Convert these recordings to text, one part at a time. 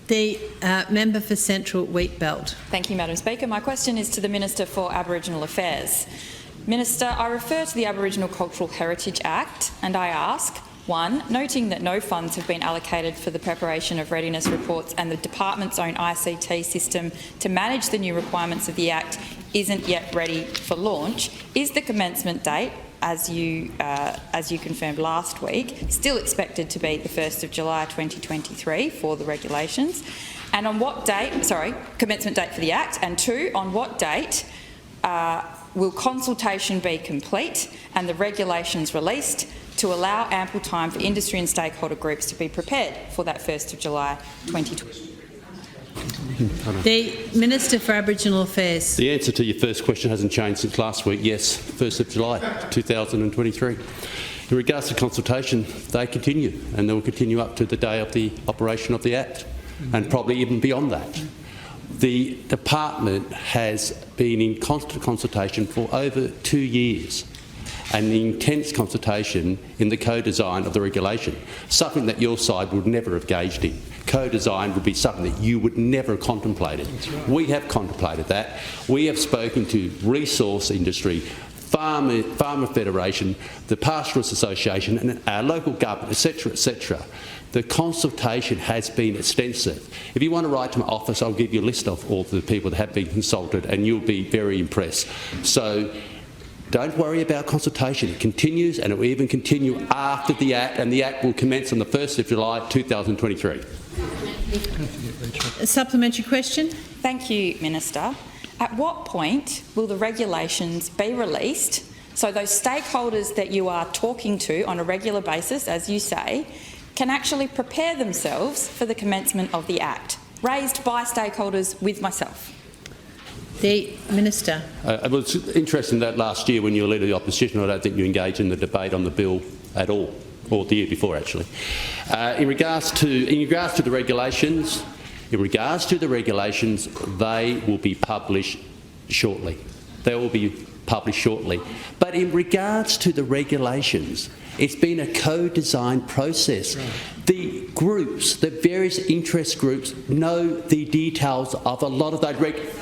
The member for Central Wheatbelt. Thank you, Madam Speaker. My question is to the Minister for Aboriginal Affairs. Minister, I refer to the Aboriginal Cultural Heritage Act and I ask, 1, noting that no funds have been allocated for the preparation of readiness reports and the department's own ICT system to manage the new requirements of the Act isn't yet ready for launch, is the commencement date, as you confirmed last week, still expected to be the 1st of July 2023 for the regulations? And on what date, commencement date for the Act, and 2, on what date will consultation be complete and the regulations released to allow ample time for industry and stakeholder groups to be prepared for that 1st of July 2020? The Minister for Aboriginal Affairs. The answer to your first question hasn't changed since last week. Yes, 1st of July 2023. In regards to consultation, they continue and they will continue up to the day of the operation of the Act and probably even beyond that. The department has been in constant consultation for over 2 years and the intense consultation in the co-design of the regulation, something that your side would never have engaged in. Co-design would be something that you would never have contemplated. Right. We have contemplated that. We have spoken to resource industry, Farmer Federation, the Pastoralists Association and our local government, etc., etc. The consultation has been extensive. If you want to write to my office, I'll give you a list of all the people that have been consulted and you'll be very impressed. So don't worry about consultation. It continues and it will even continue after the Act, and the Act will commence on the 1st of July 2023. A supplementary question. Thank you, Minister. At what point will the regulations be released so those stakeholders that you are talking to on a regular basis, as you say, can actually prepare themselves for the commencement of the Act, raised by stakeholders with myself? The Minister. It was interesting that last year when you were Leader of the Opposition, I don't think you engaged in the debate on the bill at all, or the year before actually. In regards to the regulations, they will be published shortly. They will be published shortly. But in regards to the regulations, it's been a co-design process. Right. The groups, the various interest groups, know the details of a lot of those regulations.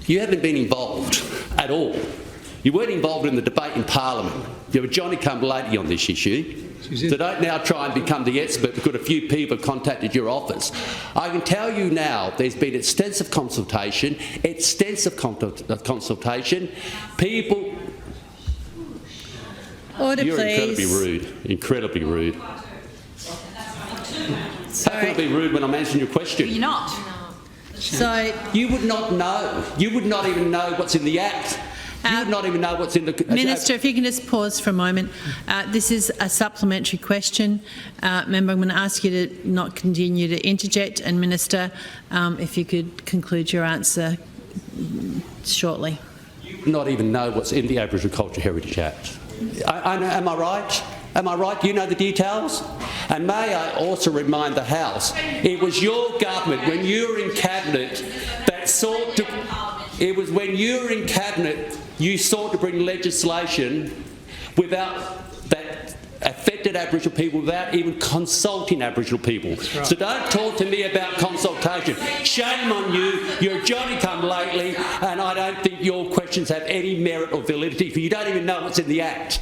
You haven't been involved at all. You weren't involved in the debate in Parliament. You were Johnny-come-lately on this issue. So don't now try and become the expert because a few people have contacted your office. I can tell you now there's been extensive consultation. People... Order, You're please. Incredibly rude. Sorry. How can I be rude when I'm answering your question? You're not. So you would not know. You would not even know what's in the Act. You would not even know what's in the... Minister, if you can just pause for a moment. This is a supplementary question. Member, I'm going to ask you to not continue to interject. And Minister, if you could conclude your answer shortly. You would not even know what's in the Aboriginal Cultural Heritage Act. Am I right? Am I right? You know the details? And may I also remind the House, it was your government when you were in Cabinet that sought to... It was when you were in Cabinet you sought to bring legislation that affected Aboriginal people without even consulting Aboriginal people. Right. So don't talk to me about consultation. Shame on you. You're Johnny-come-lately, and I don't think your questions have any merit or validity, for you don't even know what's in the Act.